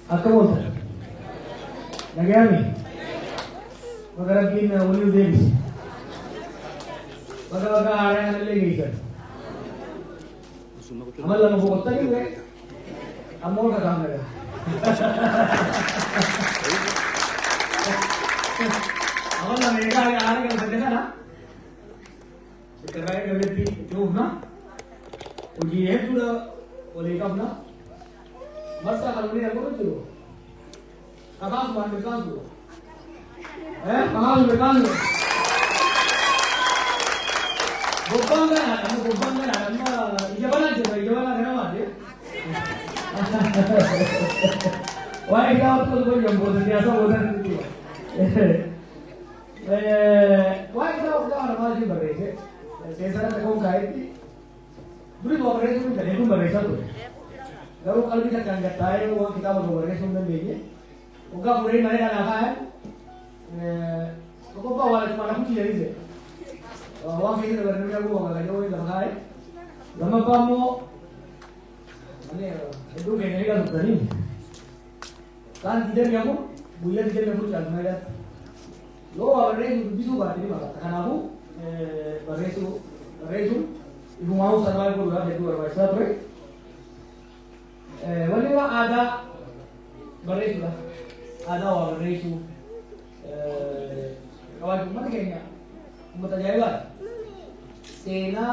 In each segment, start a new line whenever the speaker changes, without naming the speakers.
Akamoota. Nagaami. Magarabbiin waliin deebise. Baga haaraan illee geessan. Amal lama boqottanii ture. Ammoo kakaan nagaa. Amal lama egaa haara galfate kana. Sekarang ini lebih jauh na. Uji hedduudha walii qabna. Masa kalau ini aku tu, kakak cuma berkan tu, kakak berkan tu. Bukan kan, kamu bukan kan, kamu ijabat aja, ijabat kenapa dia? Wah, ijabat tu pun jam bosan biasa bosan itu. Wah, ijabat tu orang masih bekerja. Saya sekarang kau kait, dulu dua bekerja tu jadi tu bekerja tu. Kalau kalau kita kan tahu uang kita mau beres untuk beli, uga boleh naik dan apa? Kau bawa lagi mana pun jadi je. Uang kita beres juga uang lagi uang dah pakai. Lama kamu, mana itu kena kan tadi. Kan tidak kamu, buaya tidak kamu cakap mana? Lo beres bisu berarti mana? Kan aku beres ibu mau survive dulu lah, itu beres apa? Walilah ada beresu lah, ada orang beresu. Kawan mana kayaknya, kita jawab. Sena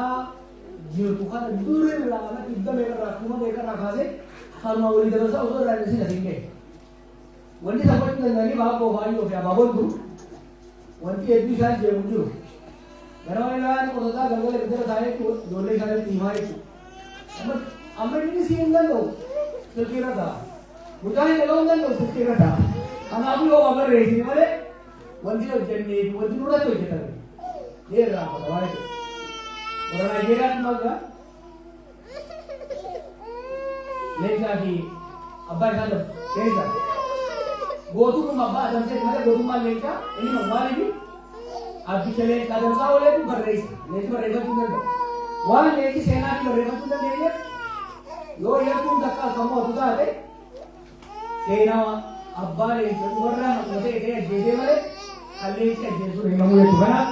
jiru Tuhan dulu lah, kita mereka rakuma mereka rakase, kalau mau beli terus aku sudah ada sih nanti. Wanti sampai kita lagi bawa bawa itu ya bawa tu. Wanti itu saya jauh dulu. Karena orang kalau tak kalau kita saya tu, dulu saya timah itu. Amat ini sih enggak tahu. Sekira dah, bukan yang lawan dan sekira dah. Anak aku loh amal resi mana? Wanti lo jenis, wanti lo tu je tadi. Dia dah apa awal itu. Orang Nigeria tu maga. Lepas lagi, abah sana, kerja. Gotu pun abah dan saya mana gotu mal lepas, ini mal ini. Abis cale kadang kau le tu berresi, lepas tu dah. Wah lepas sena tu berresi tu dah dia. Yo ya pun takkan kamu tu dah deh. Sena abah le orang mesti dia jadi mana? Kalau dia jadi tu memang boleh tu kan?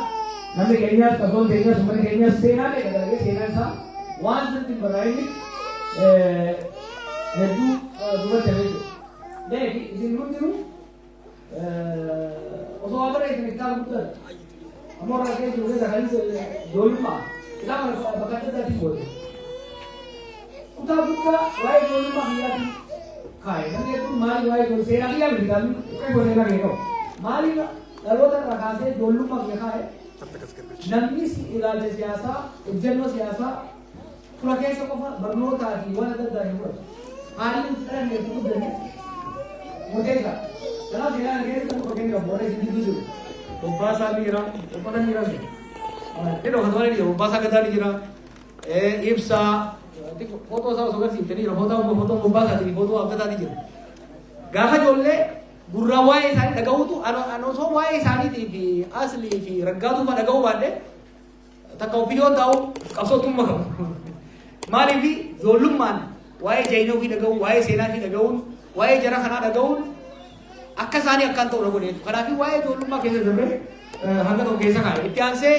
Nanti Kenya kalau Kenya semua Kenya sena le kalau sena sah, one thing berai ni, itu dua cewek tu. Deh, sini tu, orang apa ni kita betul. Amor lagi juga dah kali dulu mah, kita mana bakat kita di boleh. Kita buka, why dulu mah dia di kaya, nanti itu mari why dulu saya lagi yang kita ni boleh lagi no. Mari lalu tak rakase dulu mah dia kaya. Nanti si ilah siasa, ujian siasa, kalau kaya sekolah bernoot lagi, mana ada dari mana. Hari ini kita ni itu jadi, mungkin tak? Kalau dia lagi itu mungkin tak boleh jadi dulu. Bahasa ni kira, apa ni kira? Ini orang tua ni, bahasa kita ni kira, IPSA. Foto saya suka sih, jadi foto bahasa ni, foto apa tadi kira. Gak jolle, gurawai sani, dagau tu, ano so wai sani di asli di raga tu mana dagau bade, tak kau video tahu, kau tu macam, mari bi zolum man, wai jaino bi dagau, wai sena bi dagau, wai jara khana dagau. Akasani akan tahu orang ni. Karena aku wahai dulu mak kesa sampai, hangga tu kesa kaya. Itian se,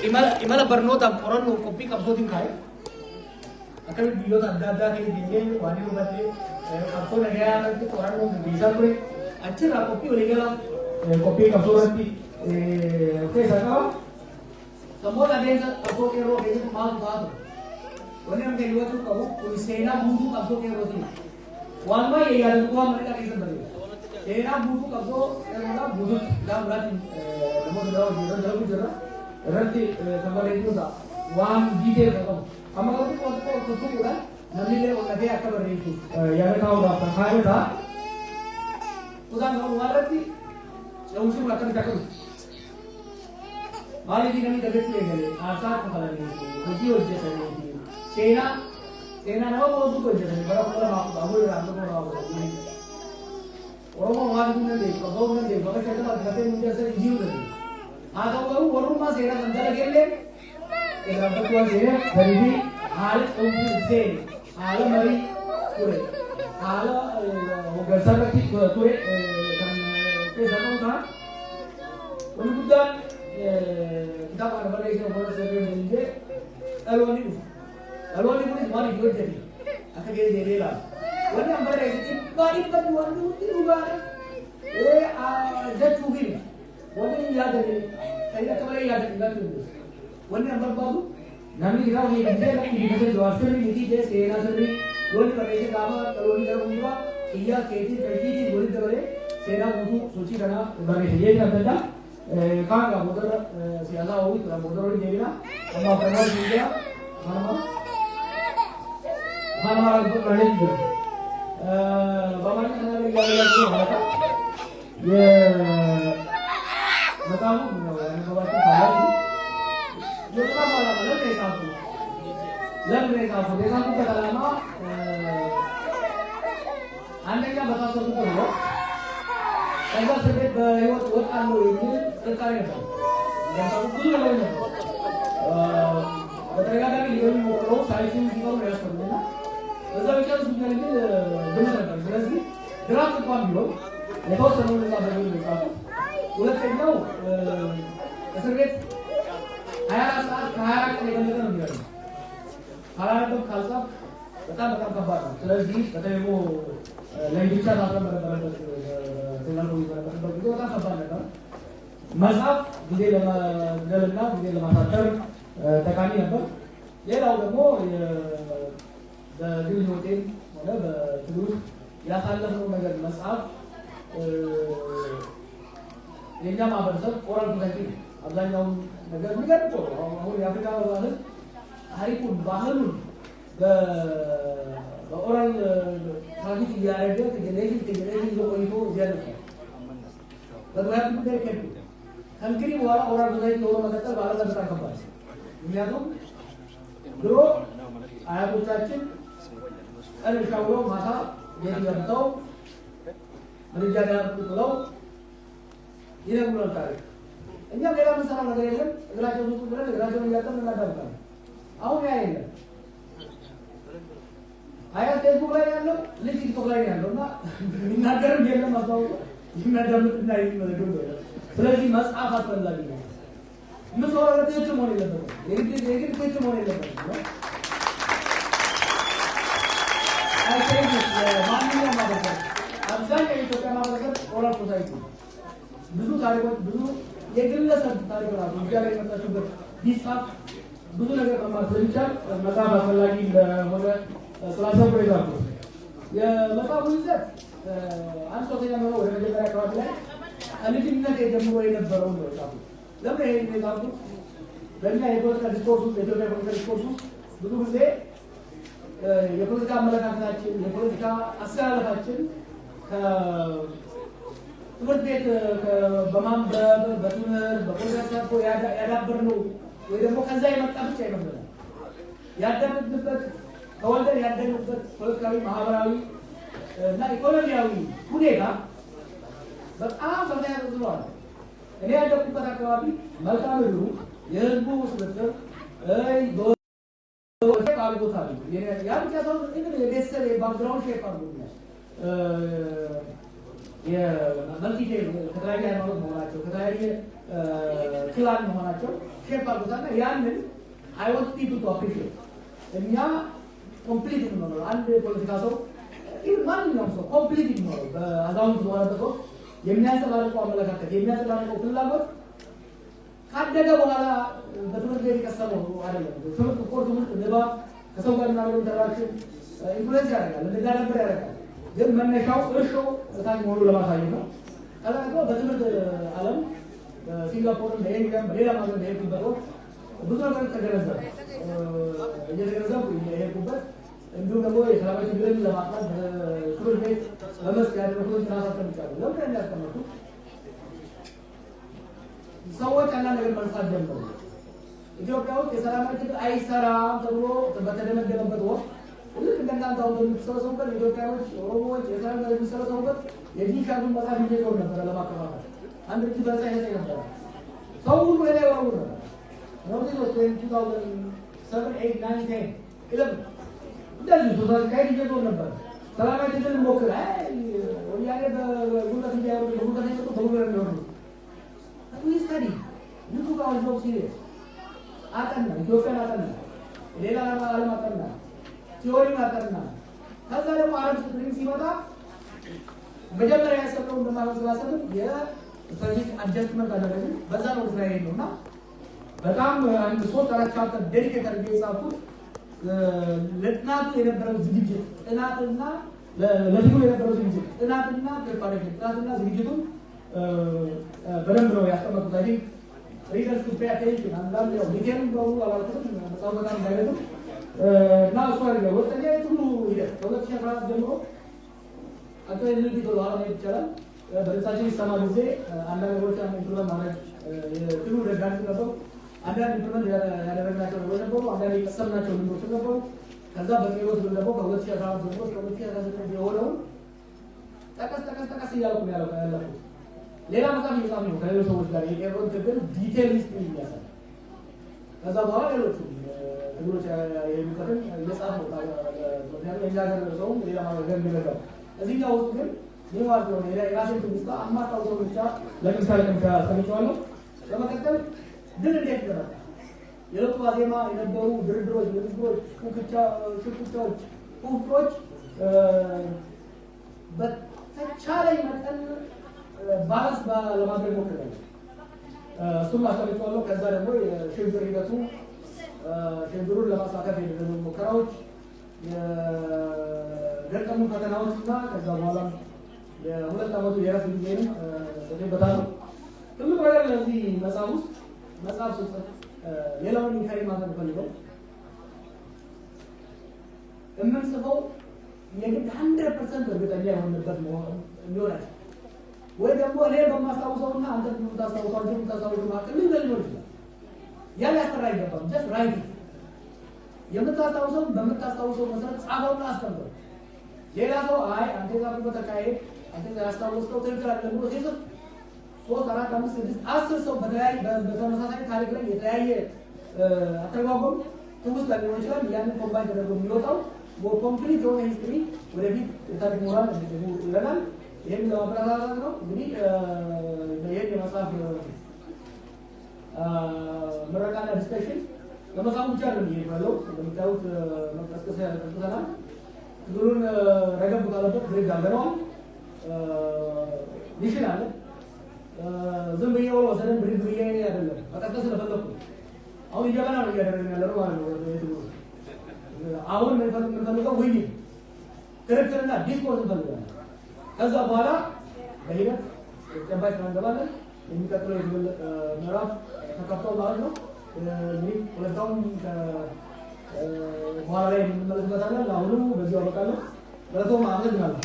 imala bernota orang tu kopi kapsul tim kaya. Akan video tak ada ke dinge, wani tu bate, kapsul ada nanti orang tu bisa tu. Ajar lah kopi boleh kalau kopi kapsul nanti, kesa kau. Semua ada yang kapsul kero kesa mal tu ada. Wani yang kedua tu kau, sena budu kapsul kero tu. Wan mai ya dua mereka kisah beri. Sena butuh kapso, mereka butuh dah berarti, kamu sudah jauh jauh, berarti sampai itu dah. Wan detail kamu. Kamu kalau tu tu kan, nanti dia orang dia akan beri itu. Yang kau dah pakai dah. Udah kamu berarti, yang usul akan dicapai. Mari kita ni dapat ni, asal kepala ni, video je saya ni. Sena nama bawa tu kerja ni, berapa bahu yang tu bawa bawa. Orang orang tu nanti, kalau nanti, bagai saya tu kata mungkin saya hijau nanti. Atau baru orang mas sena nanti lagi le, orang tu tuan sena dari ni hal tu sen, hal mari kure, hal Sarratti ture kan keessa ta'uudha. Wani guddaan kitaaba kana barreessee obbola Sirriin Hindee dhaloonni dhufu. Dhaloonni kunis maaliif hojjete? Akka geejjibee ilaala. Wanni an barreesse baay'ee wanti hundi dhugaadha. Jechuu fi wanti hin yaadame kan akka malee yaadame ilaallatu. Wanni an barbaadu namni isaa hojii dhiisee lafa dhiisee jawaa sirrii miti ta'e seenaa sirrii wanni barreesse gaafa dhaloonni gara hundumaa iyyaa keetii kalqiitiin walitti dabalee seenaa guutuu sochii kanaa barreesse jechuun adda addaa. Kaan motora siyaasaa hawwii motora waliin deemina amma kanaa jira mana barreessee jira. Bapaknya karena lagi harta, ya bertamu yang membaca bahasa, dia kan malah lebih kaku, dia kan kita lama, andainya bakal satu pulau, kalau sedikit buat anu ini terkait yang satu pulau lainnya, ketika kami di pulau saya sih kita merasa benar. Kalau kita sudah ini benar kan, berarti gerak ke panggung, itu selalu kita berbuat apa? Ulat tahu, sebagai hayat kita kan benar. Hayat itu kalsa, kita kabar. Jadi kita itu lain bicara dalam berbagai dengan berbagai itu kita kabar kan. Mazhab di dalam masyarakat tekani apa? Ya lalu mau በግል ሆቴል ሆነ በትግል ያሳለፍነው ነገር መጽሐፍ የኛ ማህበረሰብ ኦራል ፕራክቲስ አብዛኛውን ነገር የሚገርም አሁን የአፍሪካ ባህል ታሪኩን ባህሉን በኦራል ፕራክቲስ እያደረገ ከጀኔሬሽን ይዞ ቆይቶ እያለፈ በብራቱ ጉዳይ ከዱ ከእንግዲህ በኋላ ኦራል ፕራክቲስ ኖሮ መቀጠል ባለዛ በጣም ከባድ ምክንያቱም ድሮ አያቶቻችን ቀን ሻውሎ ማታ ቤት ገብተው ምድጃ ዳር ብለው ይነግሩናል ታሪክ። እኛም ሌላ የምንሰራው ነገር የለም። እግራቸውን ሱቅ ብለን እግራቸውን እያጠን እናዳምጣለን። አሁን ያ የለም። አያት ፌስቡክ ላይ ያለው ልጅ ቲክቶክ ላይ ያለው እና የሚናገርም የለም አስታውቆ የሚያዳምጥና የሚመዘግብ ነው። ስለዚህ መጽሐፍ አስፈላጊ ነው። የምትኖረው ትክክል መሆን የለበትም። የግድ ትክክል መሆን የለበትም። ማንኛውም ማህበረሰብ አብዛኛው የኢትዮጵያ ማህበረሰብ ኦራል ሶሳይቲ ብዙ ታሪኮች ብዙ የግለሰብ ታሪክ ራሱ እዚያ ላይ መጣችበት ቢጻፍ ብዙ ነገር መማር ስለሚቻል መጽሐፍ አስፈላጊ እንደሆነ ስላሰብኩ ይዛሉ። የመጽሐፉ ይዘት አንድ ሶስተኛ ነው ወደ መጀመሪያ አካባቢ ላይ ከልጅነት ጀምሮ የነበረው ነው የጻፉ። ለምን ይሄን የጻፉ? ለእኛ የፖለቲካ ዲስኮርስ ውስጥ የኢትዮጵያ ፖለቲካ ዲስኮርስ ውስጥ ብዙ ጊዜ የፖለቲካ አመለካከታችን የፖለቲካ አስተላለፋችን ከትምህርት ቤት በማንበብ በትምህርት በፖለቲካ ተሳትፎ ያዳበርነው ወይ ደግሞ ከዛ የመጣ ብቻ ይመስለናል። ያደግንበት ተወልደን ያደግንበት ፖለቲካዊ፣ ማህበራዊ እና ኢኮኖሚያዊ ሁኔታ በጣም ከፍተኛ ተጽዕኖ አለ። እኔ ያደግኩበት አካባቢ መልክዓ ምድሩ የህዝቡ ስብጥር ቦታ ነው። ያ ብቻ ሰው የቤተሰብ የባክግራውንድ ሼፕ አድርጎኛል። የመልቲቴል ከተለያየ ሃይማኖት መሆናቸው ከተለያየ ክላን መሆናቸው ሼፕ አድርጎታልና ያንን አይ ዋንት ፒፕል ቱ አፕሪሺየት እኛ ኮምፕሊት ነው። አንድ ፖለቲካ ሰው ይሁን ማንኛውም ሰው ኮምፕሊት ነው። በአዛውንት በሆነበት ወቅት የሚያንጸባርቀው አመለካከት የሚያንጸባርቀው ፍላጎት ካደገ በኋላ በትምህርት ቤት የቀሰመው አይደለም። ትምህርት ትምህርት ንባብ ከሰው ጋር ምናምን ኢንተራክሽን ኢንፍሉዌንስ ያደርጋል፣ እንዳዳብር ያደርጋል። ግን መነሻው እርሾው እታች መሆኑ ለማሳየት ነው። ከዛ ደግሞ በትምህርት ዓለም በሲንጋፖር በኤንግላንድ በሌላ ሀገር በሄድኩበት ወቅት ብዙ ነገር ተገነዘብኩ። እየተገነዘብኩ የሄድኩበት እንዲሁም ደግሞ የሰላማዊ ችግርን ለማጥፋት ትምህርት ቤት በመስክ ያደረኩትን ጥናት አስቀምጫለሁ። ለምን እንዳስቀመጥኩት ሰዎች አንዳንድ ነገር መርሳት ጀመሩ። ኢትዮጵያ ውስጥ የሰላማዊ ችግር አይሰራም ተብሎ በተደነገገበት ወቅት ልክ እንደናንተ አሁን በምትሰበሰቡበት ኢትዮጵያኖች፣ ኦሮሞዎች የሰላም የሚሰበሰቡበት የዲሻሉን መጽሐፍ ይዞር ነበረ ለማከፋፈል አንድ እጅ በዛ ይሰጥ ነበረ። ሰው ሁሉ ሌላ ይወረውር ነበር። ኖርዲስ ወስጥ 2007 8 9 10 11 እንደዚህ ሶሳይቲ ካይድ ይዞር ነበር። ሰላማዊ ትግል ሞክር ወያኔ በጉልበት እያወሩ በጉልበት እየሰጡ በጉልበት የሚሆኑ ስተዲ ንቱ ጋር ነው ሲሪየስ አጠና ኢትዮጵያን አጠና ሌላ ዓለም አጠና ቲዮሪ አጠና ከዛ ደግሞ አረብ ስፕሪንግ ሲመጣ መጀመሪያ ያሰበው እንደማሰባሰብ የስትራቴጂክ አድጀስትመንት አደረገ በዛ ነው እስራኤል ነውና በጣም አንድ 3-4 ቻፕተር ዴዲኬት አድርጌ የጻፍኩት ለጥናቱ የነበረው ዝግጅት ጥናትና ለትግሉ የነበረው ዝግጅት ጥናትና ፕሪፓሬሽን ጥናትና ዝግጅቱን በደንብ ነው ያስቀመጥኩት። አይ ቲንክ ሪሰርች ቱ ፔይ አቴንሽን አንዳንድ ያው ዲቴይሉን በሙሉ አላልኩትም በጣም በጣም እንዳይረዝም እና እሱ አይደለም ወጥተኛ ሁሉ ሂደት ከ2014 ጀምሮ አክቹዋሊ ልጅ ወደኋላ መሄድ ይቻላል። በርሳችን ይሰማ ጊዜ አንዳንድ ነገሮች ኢምፕሊመንት ማድረግ የትግሉ ደጋፊ ነበሩ። አንዳንድ ኢምፕሊመንት ያደረግናቸው ነገሮች ነበሩ። አንዳንድ የቀሰምናቸው ልምዶች ነበሩ። ከዛ በሚሮት ደግሞ ከ2014 ጀምሮ እስከ 2019 የሆነውን ጠቀስ እያልኩ ነው ያለኩት። ሌላ መጽሐፍ እየጻፍኩ ነው ከሌሎች ሰዎች ጋር የቄሮን ትግል ዲቴል ሊስት እያሳለ ከዛ በኋላ ሌሎቹ ትግሎች የሚቀጥል እየጻፍ ነው። ምክንያቱም የእኛ ሀገር ሰውም ሌላ ሀገር የሚለቀው እዚህኛው ውስጥ ግን ይህ ማለት ነው የራሴን ትውስታ አማታውሰው ብቻ ለምሳሌ ሰምቼዋለሁ። በመቀጠል ድል እንዴት ይደረጋል? የለውጡ ዋዜማ የነበሩ ድርድሮች፣ ንግግሮች፣ ሽኩቻዎች፣ ፉክክሮች በተቻለኝ መጠን ባላንስ ለማድረግ ሞክሬያለሁ። እሱም አሳልፌዋለሁ። ከዛ ደግሞ የሽግግር ሂደቱ ሽግግሩን ለማሳካት የተደረጉ ሙከራዎች፣ የገጠሙ ፈተናዎች እና ከዛ በኋላ የ2 ዓመቱ የእረፍት ጊዜንም ሰጥቼበታለሁ። ትልቁ ነገር ለዚህ መጽሐፍ ውስጥ መጽሐፍ ስጽፍ ሌላውን ኢንካሪ ማድረግ ፈልገው የምንጽፈው የግድ 100% እርግጠኛ የሆንበት የሚሆናል ወይ ደግሞ እኔ በማስታውሰውና አንተ የምታስታውሰው መካከል ሊሆን ይችላል። ያ ሊያስፈራ አይገባም። ጀስት ራይት የምታስታውሰው በምታስታውሰው መሰረት ጻፈውና አስቀምጠው። ሌላ ሰው አይ አንተ ዛሬ ተካሄድ አንተ ያስታውሰው ትክክል አይደለም ብሎ ሲጽፍ 3 4 5 6 10 ሰው በተመሳሳይ ታሪክ ላይ የተለያየ አተረጓጎም ትውስት ሊሆን ይችላል። ያንን ኮምባይን ተደርጎ የሚወጣው ኮምፕሊት የሆነ ሂስትሪ ወደፊት የታሪክ ሞራል ይለናል። ይህን ለማበረታታት ነው እንግዲህ ይህን የመጽሐፍ ምረቃና ዲስከሽን ለመጽሐፉ ብቻ ነው የሚባለው። እንደምታዩት ቀስቅሰናል። ትግሉን ረገብ ካለበት ብሬክ አድርገነዋል። ሚሽን አለ። ዝም ብዬ ወሰደን ብሬክ ብዬ አይደለም መቀስቀስ ስለፈለኩ አሁን እየበላ ነው እያደረግን ያለነው ማለት ነው። አሁን የምንፈልገው ውይይት፣ ክርክርና ዲስኮርስ እንፈልጋለን። ከዛ በኋላ በሂደት ተጨባጭ ስራ እንገባለን። የሚቀጥለው የትግል ምዕራፍ ተከፍቷል ማለት ነው። እንግዲህ ሁለታውን በኋላ ላይ እንመለስበታለን። አሁኑ በዚሁ አበቃለሁ። በለቶም አመሰግናለሁ።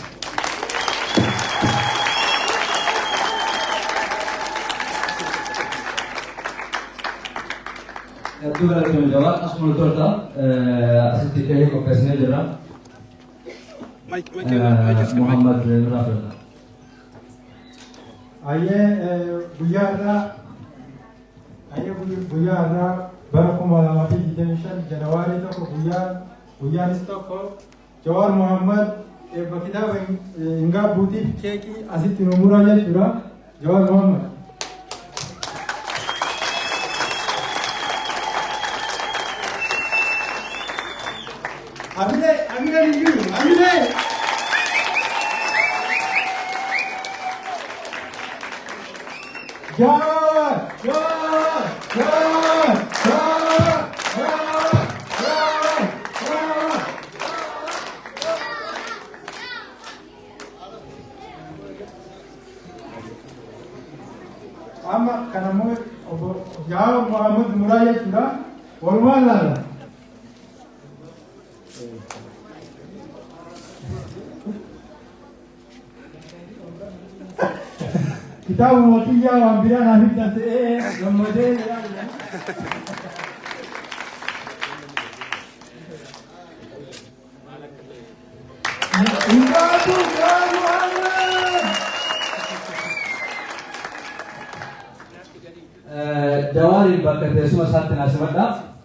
Dura come jawab asmul torta asiti kahe ko pesne jara Muhammad Rafi
aye guyarra barakuma mati dimishan Januari to guyar istoko Jawar Muhammad bakita inga buti keki asiti nomura ya shura Jawar Muhammad Amine Jawar Ama kanamu Jawar Muhammad Muraya Chura Orwala Kitabu motiya wambira na hita se gamode ya Ingatu
Jawari bakka teessuma isaatti na simedha.